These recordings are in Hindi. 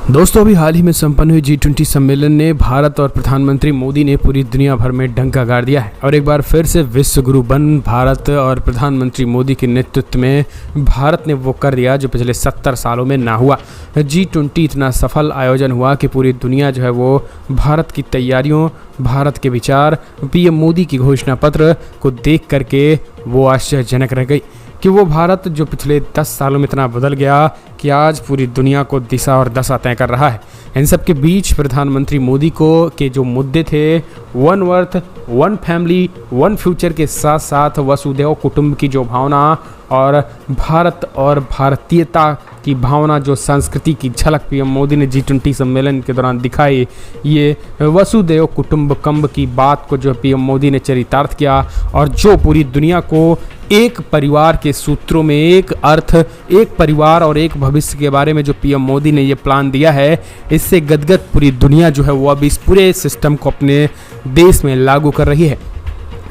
दोस्तों, अभी हाल ही में संपन्न हुई G20 सम्मेलन ने भारत और प्रधानमंत्री मोदी ने पूरी दुनिया भर में डंका गाड़ दिया है और एक बार फिर से विश्व गुरु बन भारत और प्रधानमंत्री मोदी के नेतृत्व में भारत ने वो कर दिया जो पिछले 70 सालों में ना हुआ। G20 इतना सफल आयोजन हुआ कि पूरी दुनिया जो है वो भारत की तैयारियों, भारत के विचार, पीएम मोदी की घोषणा पत्र को देख करके वो आश्चर्यजनक रह गई कि वो भारत जो पिछले 10 सालों में इतना बदल गया कि आज पूरी दुनिया को दिशा और दशा तय कर रहा है। इन सब के बीच प्रधानमंत्री मोदी को के जो मुद्दे थे, one earth, one family, one future के साथ साथ वसुधैव कुटुंब की जो भावना और भारत और भारतीयता की भावना, जो संस्कृति की झलक पीएम मोदी ने G20 सम्मेलन के दौरान दिखाई, ये वसुधैव कुटुंबकम की बात को जो पीएम मोदी ने चरितार्थ किया और जो पूरी दुनिया को एक परिवार के सूत्रों में एक अर्थ, एक परिवार और एक भविष्य के बारे में जो पीएम मोदी ने ये प्लान दिया है, इससे गदगद पूरी दुनिया जो है वो अब इस पूरे सिस्टम को अपने देश में लागू कर रही है।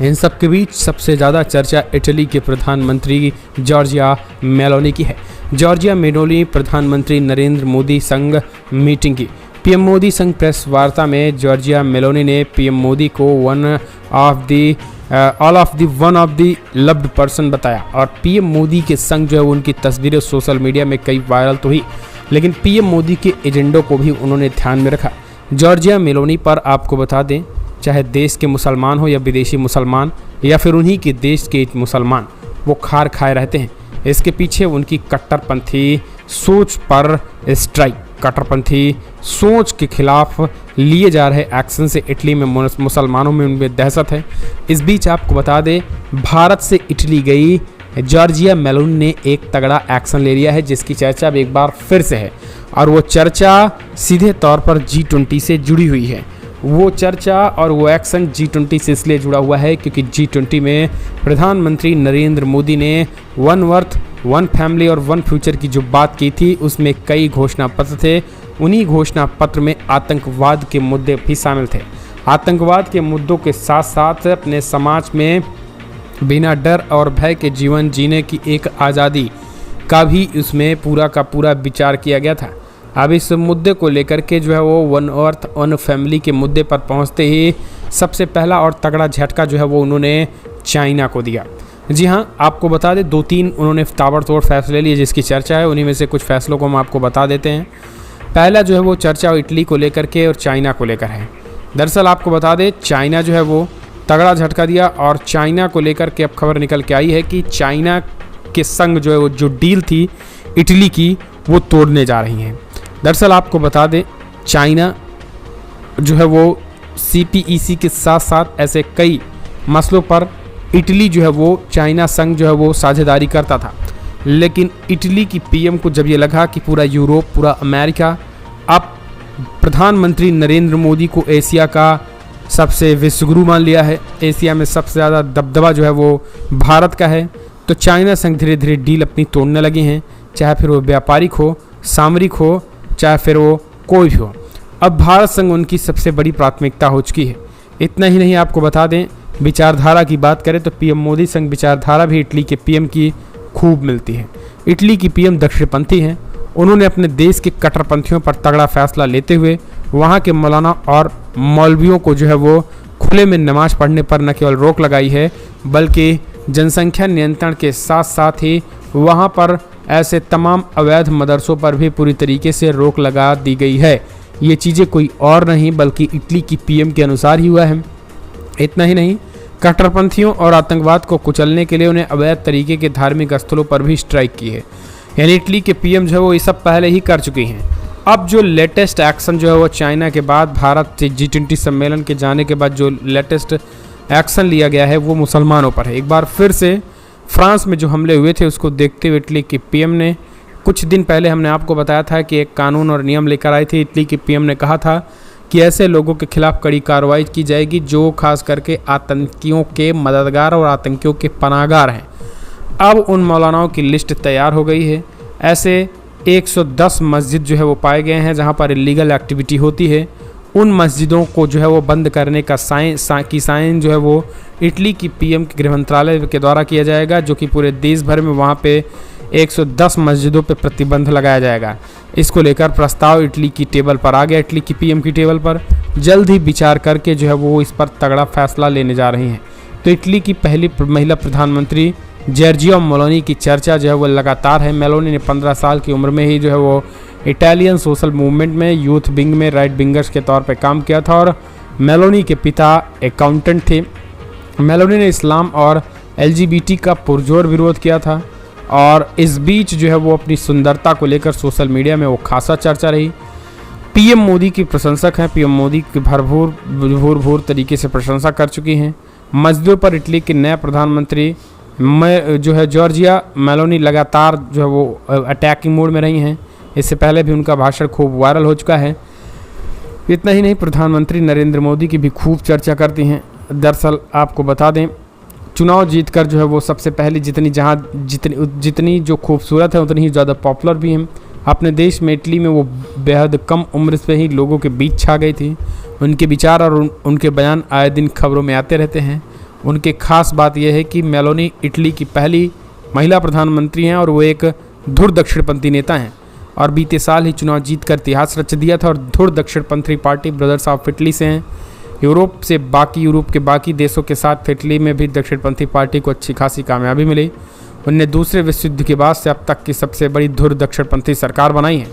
इन सब के बीच सबसे ज़्यादा चर्चा इटली के प्रधानमंत्री जॉर्जिया मेलोनी की है। जॉर्जिया मेलोनी प्रधानमंत्री नरेंद्र मोदी संग मीटिंग की। पीएम मोदी संग प्रेस वार्ता में जॉर्जिया मेलोनी ने पीएम मोदी को one of the loved person बताया और पीएम मोदी के संग जो है उनकी तस्वीरें सोशल मीडिया में कई वायरल तो हुई, लेकिन पीएम मोदी के एजेंडों को भी उन्होंने ध्यान में रखा। जॉर्जिया मेलोनी पर आपको बता दें, चाहे देश के मुसलमान हो या विदेशी मुसलमान या फिर उन्हीं के देश के मुसलमान, वो खार खाए रहते हैं। इसके पीछे उनकी कट्टरपंथी सोच पर स्ट्राइक, कट्टरपंथी सोच के खिलाफ लिए जा रहे एक्शन से इटली में मुसलमानों में उनमें दहशत है। इस बीच आपको बता दें, भारत से इटली गई जॉर्जिया मेलोनी ने एक तगड़ा एक्शन ले लिया है जिसकी चर्चा अब एक बार फिर से है और वो चर्चा सीधे तौर पर G20 से जुड़ी हुई है। वो चर्चा और वो एक्शन G20 से इसलिए जुड़ा हुआ है क्योंकि G20 में प्रधानमंत्री नरेंद्र मोदी ने वन अर्थ, वन फैमिली और वन फ्यूचर की जो बात की थी, उसमें कई घोषणा पत्र थे। उन्हीं घोषणा पत्र में आतंकवाद के मुद्दे भी शामिल थे। आतंकवाद के मुद्दों के साथ साथ अपने समाज में बिना डर और भय के जीवन जीने की एक आज़ादी का भी उसमें पूरा का पूरा विचार किया गया था। अब इस मुद्दे को लेकर के जो है वो वन अर्थ, वन फैमिली के मुद्दे पर पहुंचते ही सबसे पहला और तगड़ा झटका जो है वो उन्होंने चाइना को दिया। जी हाँ, आपको बता दें 2-3 उन्होंने ताबड़तोड़ फैसले लिए जिसकी चर्चा है। उन्हीं में से कुछ फैसलों को हम आपको बता देते हैं। पहला जो है वो चर्चा इटली को लेकर के और चाइना को लेकर है। दरअसल आपको बता दें, चाइना जो है वो तगड़ा झटका दिया और चाइना को लेकर के अब खबर निकल के आई है कि चाइना के संग जो है वो जो डील थी इटली की, वो तोड़ने जा रही हैं। दरअसल आपको बता दें, चाइना जो है वो CPEC के साथ साथ ऐसे कई मसलों पर इटली जो है वो चाइना संग जो है वो साझेदारी करता था, लेकिन इटली की पीएम को जब ये लगा कि पूरा यूरोप, पूरा अमेरिका अब प्रधानमंत्री नरेंद्र मोदी को एशिया का सबसे विश्वगुरु मान लिया है, एशिया में सबसे ज़्यादा दबदबा जो है वो भारत का है, तो चाइना संग धीरे धीरे डील अपनी तोड़ने लगी हैं, चाहे फिर वो व्यापारिक हो, सामरिक हो, चाहे फिर वो कोई भी हो। अब भारत संग उनकी सबसे बड़ी प्राथमिकता हो चुकी है। इतना ही नहीं, आपको बता दें, विचारधारा की बात करें तो पीएम मोदी संग विचारधारा भी इटली के पीएम की खूब मिलती है। इटली की पीएम दक्षिणपंथी हैं। उन्होंने अपने देश के कट्टरपंथियों पर तगड़ा फैसला लेते हुए वहाँ के मौलाना और मौलवियों को जो है वो खुले में नमाज पढ़ने पर न केवल रोक लगाई है, बल्कि जनसंख्या नियंत्रण के साथ साथ ही वहाँ पर ऐसे तमाम अवैध मदरसों पर भी पूरी तरीके से रोक लगा दी गई है। ये चीज़ें कोई और नहीं बल्कि इटली की पीएम के अनुसार ही हुआ है। इतना ही नहीं, कट्टरपंथियों और आतंकवाद को कुचलने के लिए उन्हें अवैध तरीके के धार्मिक स्थलों पर भी स्ट्राइक की है। यानी इटली के पीएम जो है वो ये सब पहले ही कर चुकी हैं। अब जो लेटेस्ट एक्शन जो है वो चाइना के बाद भारत से G20 सम्मेलन के जाने के बाद जो लेटेस्ट एक्शन लिया गया है वो मुसलमानों पर है। एक बार फिर से फ्रांस में जो हमले हुए थे उसको देखते हुए इटली की पीएम ने कुछ दिन पहले हमने आपको बताया था कि एक कानून और नियम लेकर आई थी। इटली की पीएम ने कहा था कि ऐसे लोगों के खिलाफ कड़ी कार्रवाई की जाएगी जो खास करके आतंकियों के मददगार और आतंकियों के पनाहगार हैं। अब उन मौलानाओं की लिस्ट तैयार हो गई है। ऐसे 110 मस्जिद जो है वो पाए गए हैं जहां पर इलीगल एक्टिविटी होती है। उन मस्जिदों को जो है वो बंद करने का साइन जो है वो इटली की पीएम के गृह मंत्रालय के द्वारा किया जाएगा, जो कि पूरे देश भर में वहाँ पे 110 मस्जिदों पर प्रतिबंध लगाया जाएगा। इसको लेकर प्रस्ताव इटली की टेबल पर आ गया। इटली की पीएम की टेबल पर जल्द ही विचार करके जो है वो इस पर तगड़ा फैसला लेने जा रही हैं। तो इटली की पहली महिला प्रधानमंत्री जॉर्जिया मेलोनी की चर्चा जो है वो लगातार है। मेलोनी ने 15 साल की उम्र में ही जो है वो इटालियन सोशल मूवमेंट में यूथ विंग में राइट विंगर्स के तौर पर काम किया था और मेलोनी के पिता अकाउंटेंट थे। मेलोनी ने इस्लाम और LGBT का पुरजोर विरोध किया था और इस बीच जो है वो अपनी सुंदरता को लेकर सोशल मीडिया में वो खासा चर्चा रही। पीएम मोदी की प्रशंसक हैं। पीएम मोदी की भरपूर तरीके से प्रशंसा कर चुकी हैं। मस्जिदों पर इटली के नए प्रधानमंत्री जो है जॉर्जिया मेलोनी लगातार जो है वो अटैकिंग मोड में रही हैं। इससे पहले भी उनका भाषण खूब वायरल हो चुका है। इतना ही नहीं, प्रधानमंत्री नरेंद्र मोदी की भी खूब चर्चा करती हैं। दरअसल आपको बता दें, चुनाव जीतकर जो है वो सबसे पहले जितनी जो खूबसूरत है उतनी ही ज़्यादा पॉपुलर भी हैं। अपने देश में इटली में वो बेहद कम उम्र से ही लोगों के बीच छा गई थी। उनके विचार और उनके बयान आए दिन खबरों में आते रहते हैं। उनके खास बात यह है कि मेलोनी इटली की पहली महिला प्रधानमंत्री हैं और वो एक धुर दक्षिणपंथी नेता हैं और बीते साल ही चुनाव जीतकर इतिहास रच दिया था। और धुर दक्षिणपंथी पार्टी ब्रदर्स ऑफ इटली से हैं। यूरोप के बाकी देशों के साथ इटली में भी दक्षिणपंथी पार्टी को अच्छी खासी कामयाबी मिली। उनने दूसरे विश्व युद्ध के बाद से अब तक की सबसे बड़ी धुर दक्षिणपंथी सरकार बनाई है।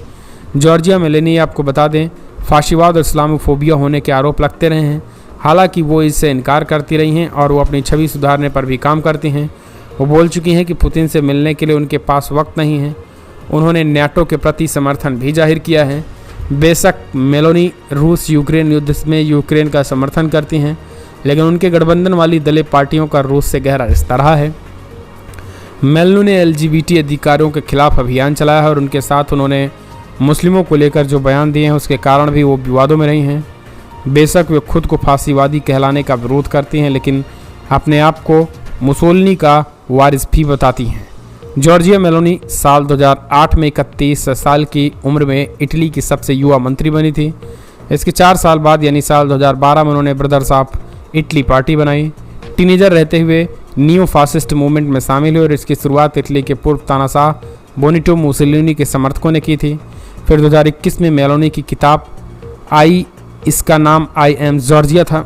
जॉर्जिया मेलोनी आपको बता दें, फाशीवाद और इस्लामोफोबिया होने के आरोप लगते रहे हैं। हालांकि वो इससे इनकार करती रही हैं और वो अपनी छवि सुधारने पर भी काम करती हैं। वो बोल चुकी हैं कि पुतिन से मिलने के लिए उनके पास वक्त नहीं है। उन्होंने नाटो के प्रति समर्थन भी जाहिर किया है। बेशक मेलोनी रूस यूक्रेन युद्ध में यूक्रेन का समर्थन करती हैं, लेकिन उनके गठबंधन वाली दलीय पार्टियों का रूस से गहरा रिश्ता रहा है। मेलोनी ने LGBT अधिकारियों के खिलाफ अभियान चलाया है और उनके साथ उन्होंने मुस्लिमों को लेकर जो बयान दिए हैं उसके कारण भी वो विवादों में रही हैं। बेशक वे खुद को फांसीवादी कहलाने का विरोध करती हैं, लेकिन अपने आप को मुसोलिनी का वारिस भी बताती हैं। जॉर्जिया मेलोनी साल 2008 में 31 साल की उम्र में इटली की सबसे युवा मंत्री बनी थी। इसके 4 साल बाद यानी साल 2012 में उन्होंने ब्रदर्स ऑफ इटली पार्टी बनाई। टीनेजर रहते हुए नियो फासिस्ट मूवमेंट में शामिल हुए और इसकी शुरुआत इटली के पूर्व तानाशाह बेनिटो मुसोलिनी के समर्थकों ने की थी। फिर 2021 में मेलोनी की किताब आई, इसका नाम आई एम जॉर्जिया था।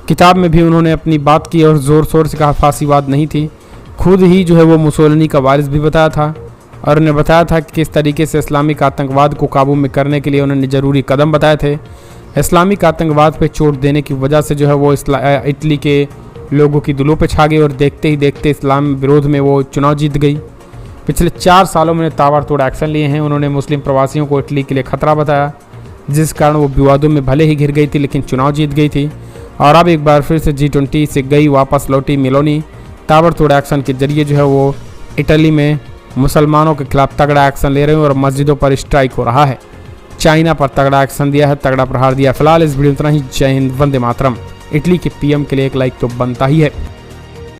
किताब में भी उन्होंने अपनी बात की और ज़ोर शोर से कहा फांसीवाद नहीं थी। खुद ही जो है वो मुसोलिनी का वारिस भी बताया था और उन्हें बताया था कि किस तरीके से इस्लामिक आतंकवाद को काबू में करने के लिए उन्होंने ज़रूरी कदम बताए थे। इस्लामिक आतंकवाद पर चोट देने की वजह से जो है वो इटली के लोगों की दिलों पर छा गई और देखते ही देखते इस्लाम विरोध में वो चुनाव जीत गई। पिछले 4 सालों में ताबड़तोड़ एक्शन लिए हैं। उन्होंने मुस्लिम प्रवासियों को इटली के लिए खतरा बताया, जिस कारण वो विवादों में भले ही घिर गई थी लेकिन चुनाव जीत गई थी। और अब एक बार फिर से G20 से गई वापस लौटी मेलोनी ताबड़तोड़ एक्शन के जरिए जो है वो इटली में मुसलमानों के खिलाफ तगड़ा एक्शन ले रहे हैं और मस्जिदों पर स्ट्राइक हो रहा है। चाइना पर तगड़ा एक्शन दिया है, तगड़ा प्रहार दिया। फिलहाल इस वीडियो में इतना ही। जय हिंद, वंदे मातरम। इटली के PM के लिए एक लाइक तो बनता ही है।